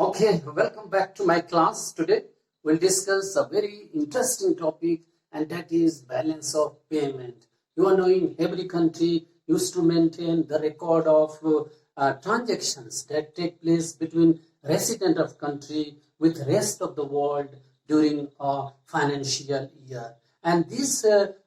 Okay, welcome back to my class. Today we'll discuss a very interesting topic, and that is balance of payment. You are knowing every country used to maintain the record of transactions that take place between resident of country with rest of the world during a financial year. And this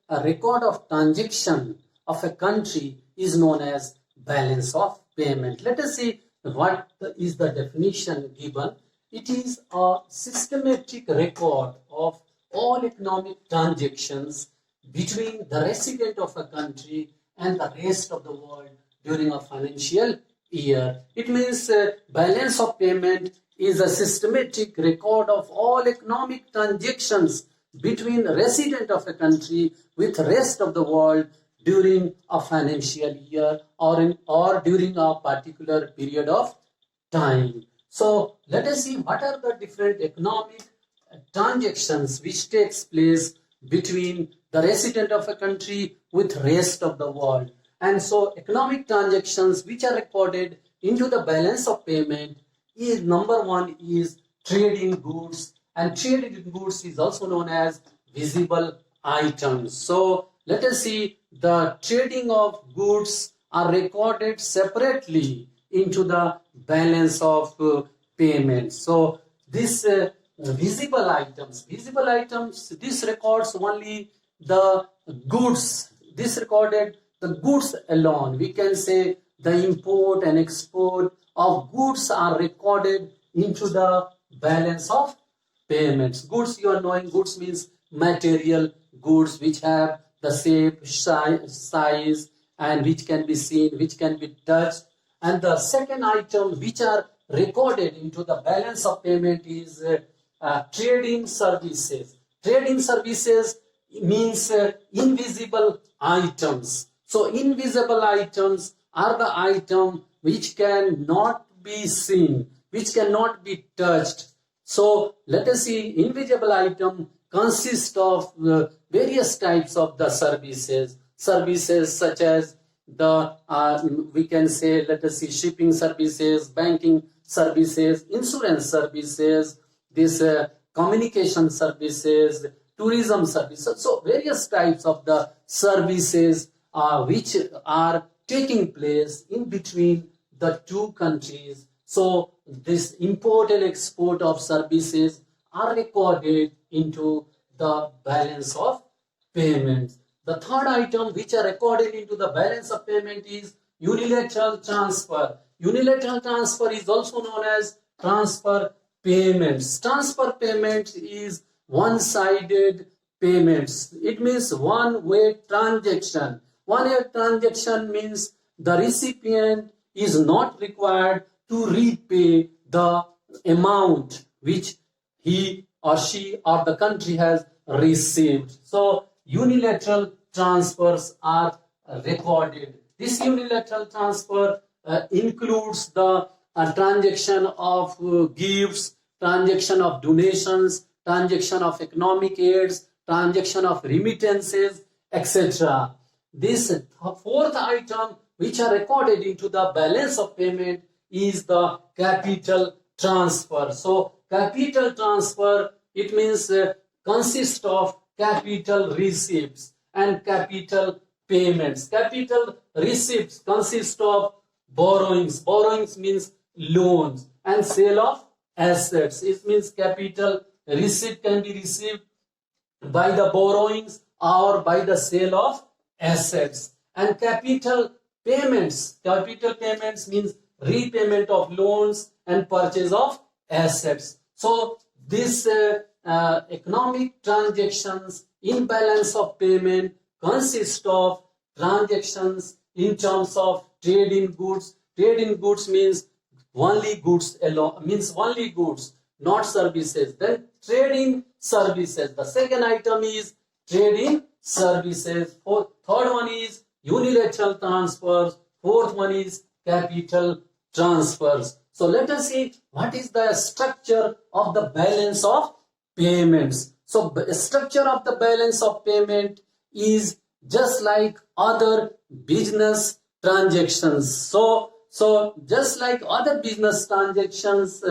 record of transaction of a country is known as balance of payment. Let us see what is the definition given. It is a systematic record of all economic transactions between the resident of a country and the rest of the world during a financial year. It means balance of payment is a systematic record of all economic transactions between resident of a country with rest of the world during a financial year or during a particular period of time. So let us see what are the different economic transactions which takes place between the resident of a country with rest of the world. And so economic transactions which are recorded into the balance of payment is number one is trade in goods, and trade in goods is also known as visible items. So let us see the trading of goods are recorded separately into the balance of payment. So this visible items, this records only the goods. This recorded the goods alone. We can say the import and export of goods are recorded into the balance of payments. Goods, you are knowing, goods means material goods which have the shape, size, and which can be seen, which can be touched. And the second item which are recorded into the balance of payment is trading services. Trading services means invisible items. So invisible items are the item which cannot be seen, which cannot be touched. So let us see, invisible item consist of various types of the services such as the we can say, let us see, shipping services, banking services, insurance services, this communication services, tourism services. So various types of the services which are taking place in between the two countries. So this import and export of services are recorded into the balance of payments. The third item which are recorded into the balance of payment is unilateral transfer. Unilateral transfer is also known as transfer payments. Transfer payment is one-sided payments. It means one-way transaction. One-way transaction means the recipient is not required to repay the amount which he or she or the country has received. So unilateral transfers are recorded. This unilateral transfer includes the transaction of gifts, transaction of donations, transaction of economic aids, transaction of remittances, etc. This fourth item which are recorded into the balance of payment is the capital transfer. So capital transfer, it means consists of capital receipts and capital payments. Capital receipts consist of borrowings. Borrowings means loans, and sale of assets. It means capital receipt can be received by the borrowings or by the sale of assets. And capital payments means repayment of loans and purchase of assets. So this economic transactions in balance of payment consist of transactions in terms of trade in goods. Trade in goods means only goods alone, means only goods, not services. Then trade in services. The second item is trade in services. Third one is unilateral transfers. Fourth one is capital transfers. So let us see what is the structure of the balance of payments. So the structure of the balance of payment is just like other business transactions. So just like other business transactions,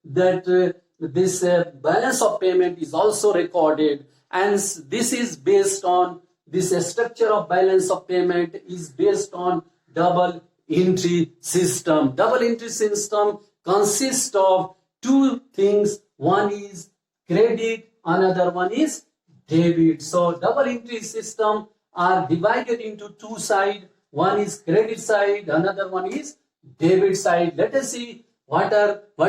that this balance of payment is also recorded, and this is based on this structure of balance of payment is based on double entry system. Double entry system consists of two things. One is credit, another one is debit. So double entry system are divided into two sides. One is credit side, another one is debit side. Let us see what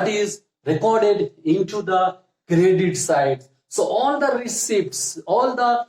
is recorded into the credit side. So all the receipts, all the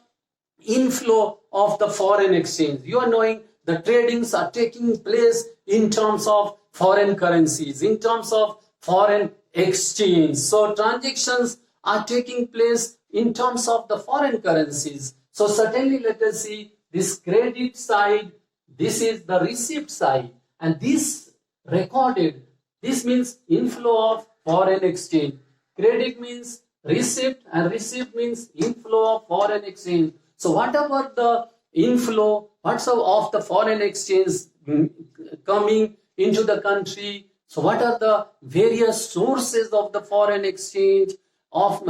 inflow of the foreign exchange. You are knowing the tradings are taking place in terms of foreign currencies, in terms of foreign exchange. So transactions are taking place in terms of the foreign currencies. So certainly let us see this credit side, this is the receipt side, and this recorded, this means inflow of foreign exchange. Credit means receipt and receipt means inflow of foreign exchange. So whatever the inflow, what's of the foreign exchange coming into the country, so what are the various sources of the foreign exchange of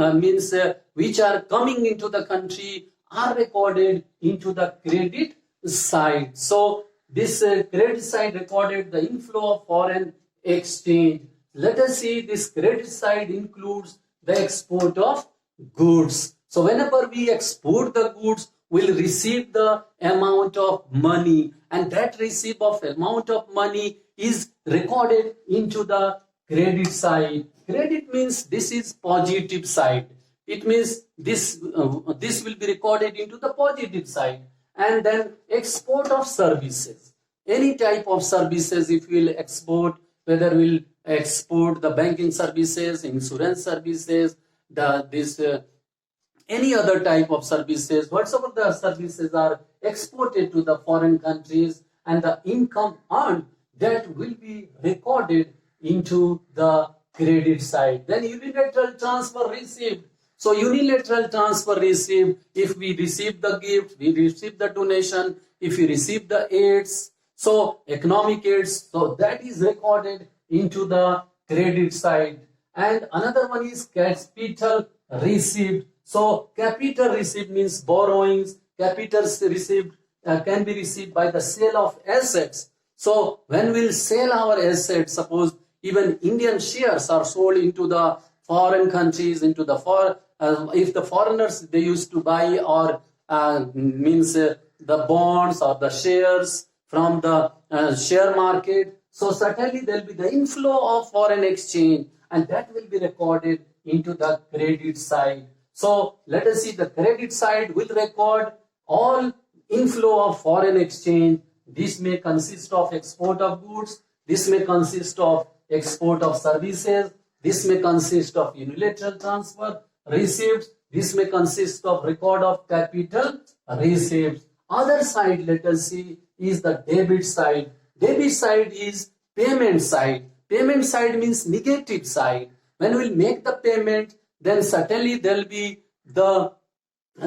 which are coming into the country are recorded into the credit side. So this credit side recorded the inflow of foreign exchange. Let us see, this credit side includes the export of goods. So whenever we export the goods, we'll receive the amount of money, and that receipt of amount of money is recorded into the credit side. Credit means this is positive side. It means this will be recorded into the positive side. And then export of services. Any type of services, if we'll export, whether we'll export the banking services, insurance services, any other type of services, whatsoever the services are exported to the foreign countries, and the income earned, that will be recorded into the credit side. Then unilateral transfer received. So unilateral transfer received, if we receive the gift, we receive the donation, if we receive the aids, so economic aids, so that is recorded into the credit side. And another one is capital received. So capital received means borrowings. Capital received can be received by the sale of assets. So when we'll sell our assets, suppose even Indian shares are sold into the foreign countries, into the if the foreigners, they used to buy or the bonds or the shares from the share market. So certainly there will be the inflow of foreign exchange, and that will be recorded into the credit side. So let us see, the credit side will record all inflow of foreign exchange. This may consist of export of goods. This may consist of export of services. This may consist of unilateral transfer receipts. This may consist of record of capital receipts. Other side, let us see, is the debit side. Debit side is payment side. Payment side means negative side. When we make the payment, then certainly there will be the,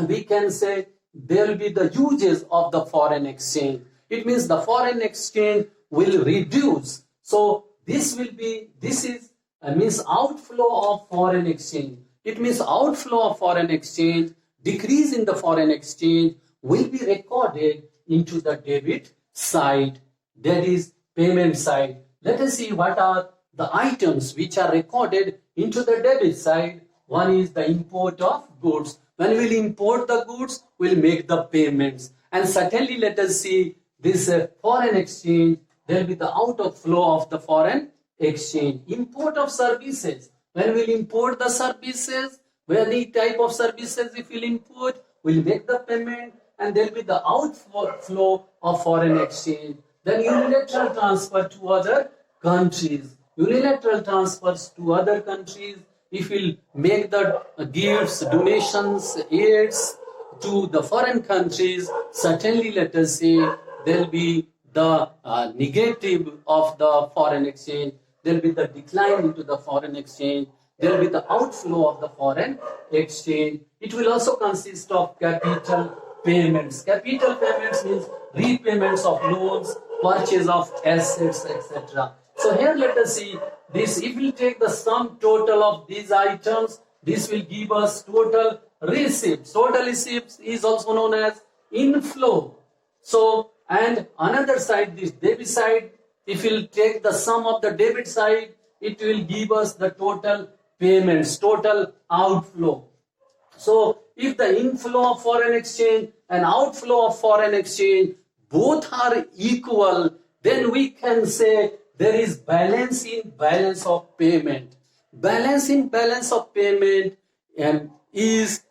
we can say, there will be the uses of the foreign exchange. It means the foreign exchange will reduce. So this means outflow of foreign exchange. It means outflow of foreign exchange, decrease in the foreign exchange will be recorded into the debit side, that is payment side. Let us see what are the items which are recorded into the debit side. One is the import of goods. When we will import the goods, we will make the payments. And certainly let us see this foreign exchange, there will be the outflow of the foreign exchange. Import of services. When we will import the services, any type of services if we will import, we will make the payment, and there will be the outflow of foreign exchange. Then unilateral transfer to other countries. Unilateral transfers to other countries, if we'll make the gifts, donations, aids to the foreign countries, certainly let us say there will be the negative of the foreign exchange. There will be the decline into the foreign exchange. There will be the outflow of the foreign exchange. It will also consist of capital payments. Capital payments means repayments of loans, purchase of assets, etc. So here let us see this, if we take the sum total of these items, this will give us total receipts. Total receipts is also known as inflow. So, and another side, this debit side, if we'll take the sum of the debit side, it will give us the total payments, total outflow. So, if the inflow of foreign exchange and outflow of foreign exchange both are equal, then we can say there is balance in balance of payment. Balance in balance of payment is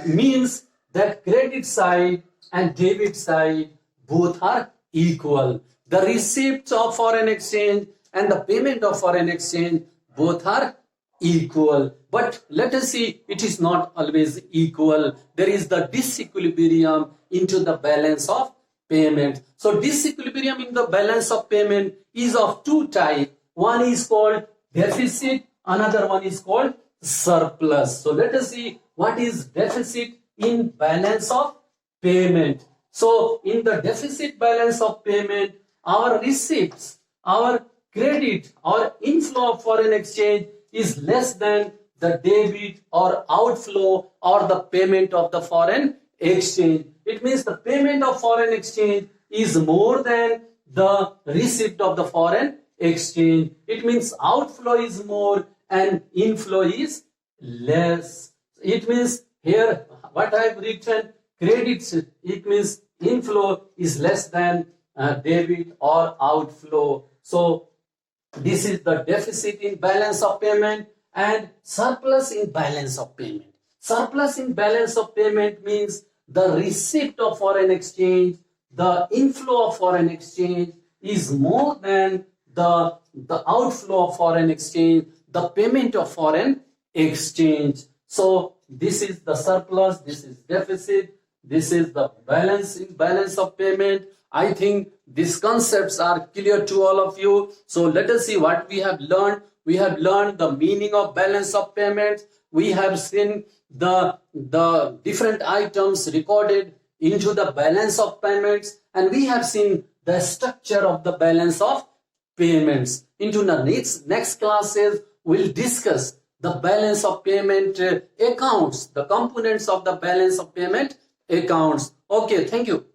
means that credit side and debit side both are equal. The receipts of foreign exchange and the payment of foreign exchange both are equal. But let us see, it is not always equal. There is the disequilibrium into the balance of payment. So disequilibrium in the balance of payment is of two types. One is called deficit, another one is called surplus. So let us see what is deficit in balance of payment. So in the deficit balance of payment, our receipts, our credit or inflow of foreign exchange is less than the debit or outflow or the payment of the foreign exchange. It means the payment of foreign exchange is more than the receipt of the foreign exchange. It means outflow is more and inflow is less. It means here what I have written, credits, it means inflow is less than debit or outflow. So this is the deficit in balance of payment and surplus in balance of payment. Surplus in balance of payment means the receipt of foreign exchange, the inflow of foreign exchange is more than the outflow of foreign exchange, the payment of foreign exchange. So this is the surplus, this is deficit, this is the balance in balance of payment. I think these concepts are clear to all of you. So let us see what we have learned. We have learned the meaning of balance of payments. We have seen the different items recorded into the balance of payments, and we have seen the structure of the balance of payments. Into the next classes, we'll discuss the balance of payment accounts, the components of the balance of payment accounts. Okay, thank you.